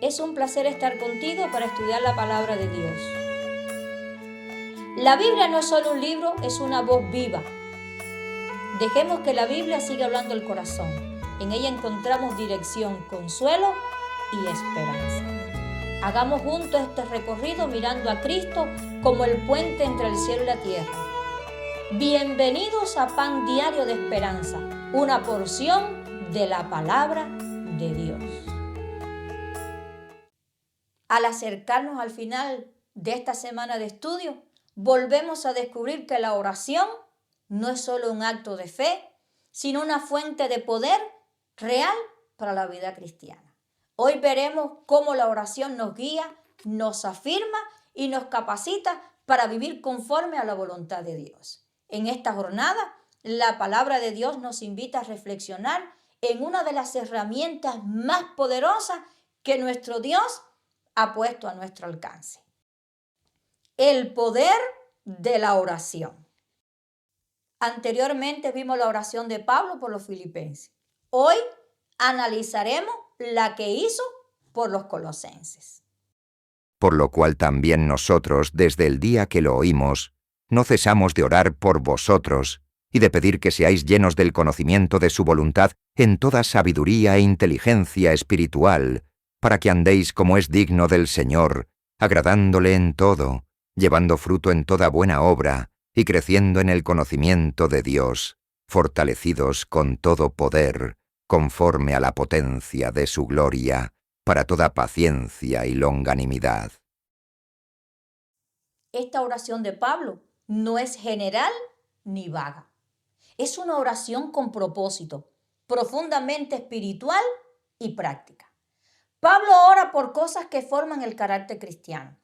Es un placer estar contigo para estudiar la palabra de Dios. La Biblia no es solo un libro, es una voz viva. Dejemos que la Biblia siga hablando el corazón. En ella encontramos dirección, consuelo y esperanza. Hagamos juntos este recorrido mirando a Cristo como el puente entre el cielo y la tierra. Bienvenidos a Pan Diario de Esperanza, una porción de la palabra de Dios. Al acercarnos al final de esta semana de estudio, volvemos a descubrir que la oración no es solo un acto de fe, sino una fuente de poder real para la vida cristiana. Hoy veremos cómo la oración nos guía, nos afirma y nos capacita para vivir conforme a la voluntad de Dios. En esta jornada, la palabra de Dios nos invita a reflexionar en una de las herramientas más poderosas que nuestro Dios ha puesto a nuestro alcance. El poder de la oración. Anteriormente vimos la oración de Pablo por los filipenses. Hoy analizaremos la que hizo por los colosenses. Por lo cual también nosotros, desde el día que lo oímos, no cesamos de orar por vosotros y de pedir que seáis llenos del conocimiento de su voluntad en toda sabiduría e inteligencia espiritual, para que andéis como es digno del Señor, agradándole en todo, llevando fruto en toda buena obra y creciendo en el conocimiento de Dios, fortalecidos con todo poder, conforme a la potencia de su gloria, para toda paciencia y longanimidad. Esta oración de Pablo no es general ni vaga. Es una oración con propósito, profundamente espiritual y práctica. Pablo ora por cosas que forman el carácter cristiano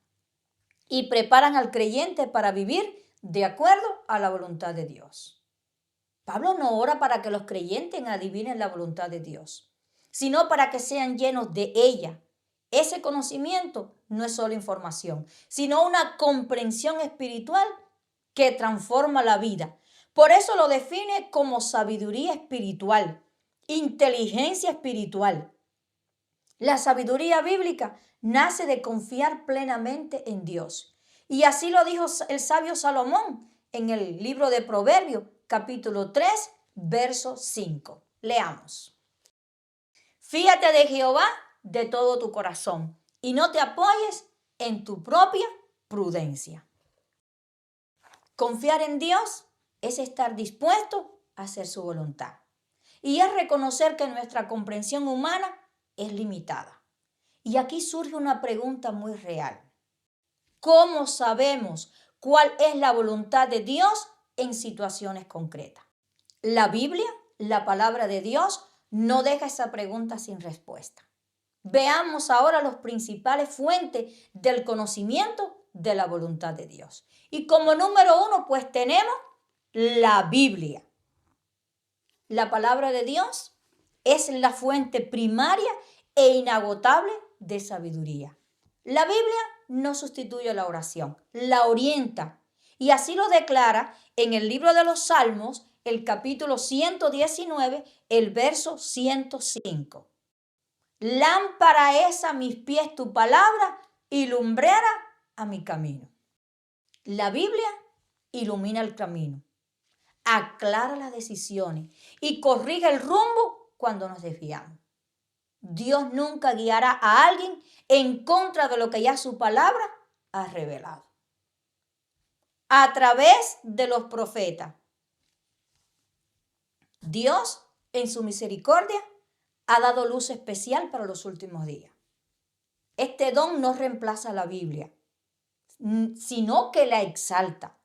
y preparan al creyente para vivir de acuerdo a la voluntad de Dios. Pablo no ora para que los creyentes adivinen la voluntad de Dios, sino para que sean llenos de ella. Ese conocimiento no es solo información, sino una comprensión espiritual que transforma la vida. Por eso lo define como sabiduría espiritual, inteligencia espiritual. La sabiduría bíblica nace de confiar plenamente en Dios. Y así lo dijo el sabio Salomón en el libro de Proverbios, capítulo 3, verso 5. Leamos. Fíate de Jehová de todo tu corazón y no te apoyes en tu propia prudencia. Confiar en Dios es estar dispuesto a hacer su voluntad. Y es reconocer que nuestra comprensión humana es limitada. Y aquí surge una pregunta muy real. ¿Cómo sabemos cuál es la voluntad de Dios en situaciones concretas? La Biblia, la palabra de Dios, no deja esa pregunta sin respuesta. Veamos ahora las principales fuentes del conocimiento de la voluntad de Dios. Y como número 1, pues tenemos la Biblia. La palabra de Dios es la fuente primaria e inagotable de sabiduría. La Biblia no sustituye la oración, la orienta. Y así lo declara en el libro de los Salmos, el capítulo 119, el verso 105. Lámpara es a mis pies tu palabra y lumbrera a mi camino. La Biblia ilumina el camino, aclara las decisiones y corrige el rumbo cuando nos desviamos. Dios nunca guiará a alguien en contra de lo que ya su palabra ha revelado. A través de los profetas, Dios, en su misericordia, ha dado luz especial para los últimos días. Este don no reemplaza la Biblia, sino que la exalta,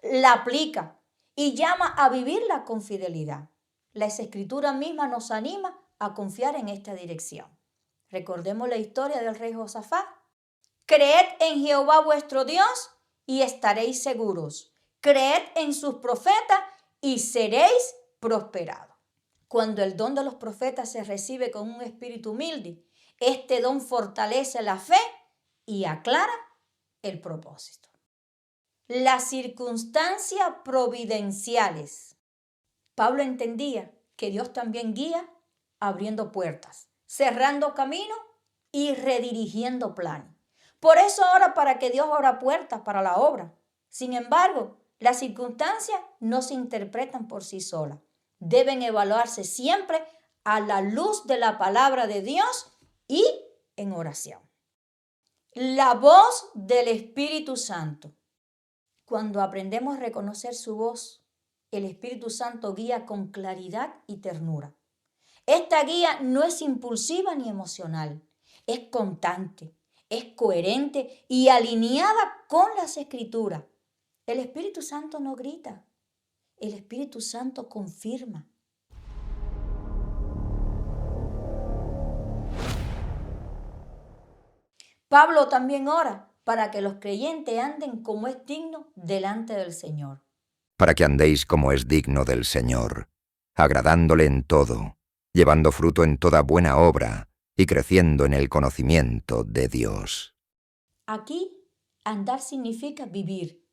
la aplica y llama a vivirla con fidelidad. Las Escrituras mismas nos anima a confiar en esta dirección. Recordemos la historia del rey Josafat. Creed en Jehová vuestro Dios y estaréis seguros. Creed en sus profetas y seréis prosperados. Cuando el don de los profetas se recibe con un espíritu humilde, este don fortalece la fe y aclara el propósito. Las circunstancias providenciales. Pablo entendía que Dios también guía abriendo puertas, cerrando caminos y redirigiendo planes. Por eso ora para que Dios abra puertas para la obra. Sin embargo, las circunstancias no se interpretan por sí solas. Deben evaluarse siempre a la luz de la palabra de Dios y en oración. La voz del Espíritu Santo. Cuando aprendemos a reconocer su voz, el Espíritu Santo guía con claridad y ternura. Esta guía no es impulsiva ni emocional, es constante, es coherente y alineada con las Escrituras. El Espíritu Santo no grita, el Espíritu Santo confirma. Pablo también ora para que los creyentes anden como es digno delante del Señor. Para que andéis como es digno del Señor, agradándole en todo, llevando fruto en toda buena obra y creciendo en el conocimiento de Dios. Aquí, andar significa vivir.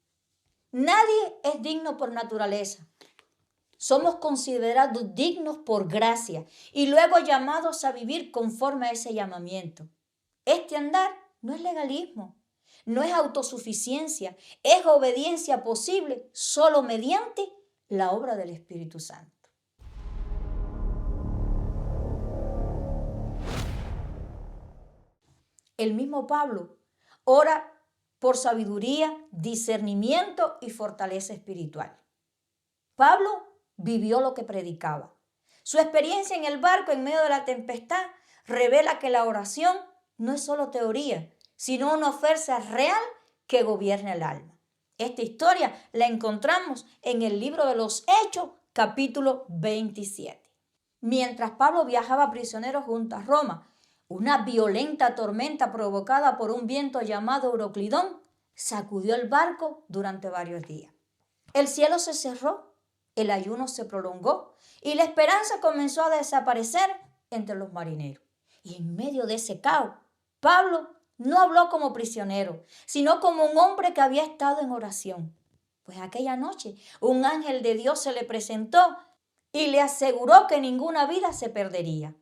Nadie es digno por naturaleza. Somos considerados dignos por gracia y luego llamados a vivir conforme a ese llamamiento. Este andar no es legalismo, no es autosuficiencia, es obediencia posible solo mediante la obra del Espíritu Santo. El mismo Pablo ora por sabiduría, discernimiento y fortaleza espiritual. Pablo vivió lo que predicaba. Su experiencia en el barco en medio de la tempestad revela que la oración no es solo teoría, sino una fuerza real que gobierna el alma. Esta historia la encontramos en el libro de los Hechos, capítulo 27. Mientras Pablo viajaba prisionero junto a Roma, una violenta tormenta provocada por un viento llamado Euroclidón sacudió el barco durante varios días. El cielo se cerró, el ayuno se prolongó y la esperanza comenzó a desaparecer entre los marineros. Y en medio de ese caos, Pablo no habló como prisionero, sino como un hombre que había estado en oración. Pues aquella noche un ángel de Dios se le presentó y le aseguró que ninguna vida se perdería,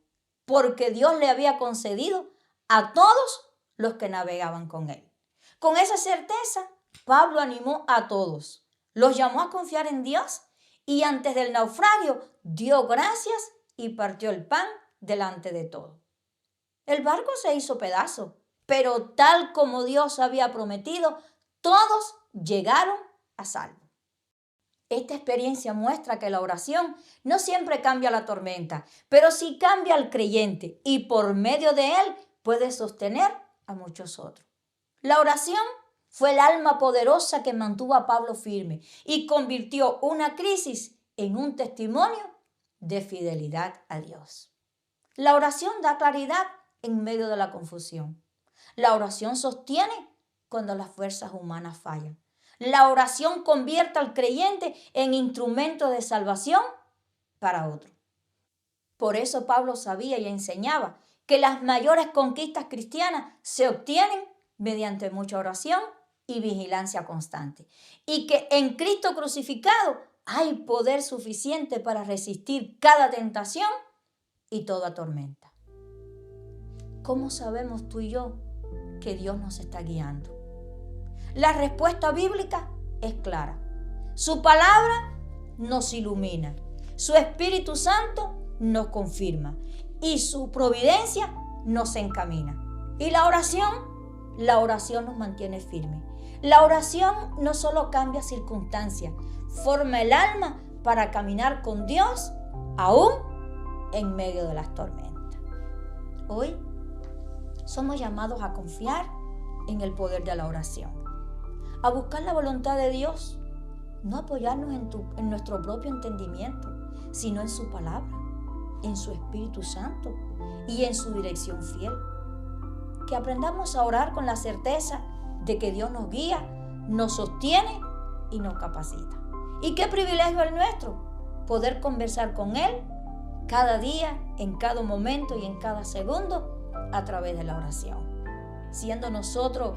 porque Dios le había concedido a todos los que navegaban con él. Con esa certeza, Pablo animó a todos, los llamó a confiar en Dios y antes del naufragio dio gracias y partió el pan delante de todos. El barco se hizo pedazo, pero tal como Dios había prometido, todos llegaron a salvo. Esta experiencia muestra que la oración no siempre cambia la tormenta, pero sí cambia al creyente y por medio de él puede sostener a muchos otros. La oración fue el alma poderosa que mantuvo a Pablo firme y convirtió una crisis en un testimonio de fidelidad a Dios. La oración da claridad en medio de la confusión. La oración sostiene cuando las fuerzas humanas fallan. La oración convierte al creyente en instrumento de salvación para otro. Por eso Pablo sabía y enseñaba que las mayores conquistas cristianas se obtienen mediante mucha oración y vigilancia constante. Y que en Cristo crucificado hay poder suficiente para resistir cada tentación y toda tormenta. ¿Cómo sabemos tú y yo que Dios nos está guiando? La respuesta bíblica es clara. Su palabra nos ilumina. Su Espíritu Santo nos confirma. Y su providencia nos encamina. Y la oración nos mantiene firmes. La oración no solo cambia circunstancias, forma el alma para caminar con Dios aún en medio de las tormentas. Hoy somos llamados a confiar en el poder de la oración, a buscar la voluntad de Dios, no apoyarnos en nuestro propio entendimiento, sino en su palabra, en su Espíritu Santo y en su dirección fiel. Que aprendamos a orar con la certeza de que Dios nos guía, nos sostiene y nos capacita. Y qué privilegio el nuestro, poder conversar con Él cada día, en cada momento y en cada segundo a través de la oración. Siendo nosotros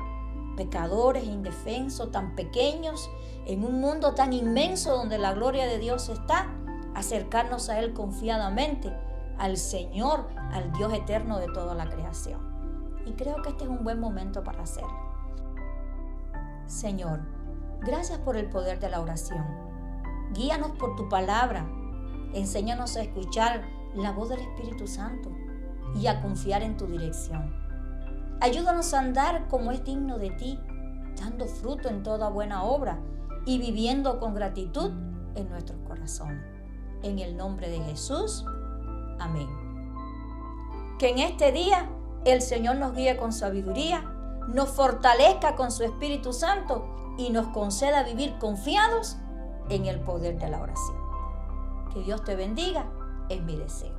pecadores e indefensos, tan pequeños, en un mundo tan inmenso donde la gloria de Dios está, acercarnos a Él confiadamente, al Señor, al Dios eterno de toda la creación. Y creo que este es un buen momento para hacerlo. Señor, gracias por el poder de la oración. Guíanos por tu palabra. Enséñanos a escuchar la voz del Espíritu Santo y a confiar en tu dirección. Ayúdanos a andar como es digno de ti, dando fruto en toda buena obra y viviendo con gratitud en nuestros corazones. En el nombre de Jesús. Amén. Que en este día el Señor nos guíe con sabiduría, nos fortalezca con su Espíritu Santo y nos conceda vivir confiados en el poder de la oración. Que Dios te bendiga, es mi deseo.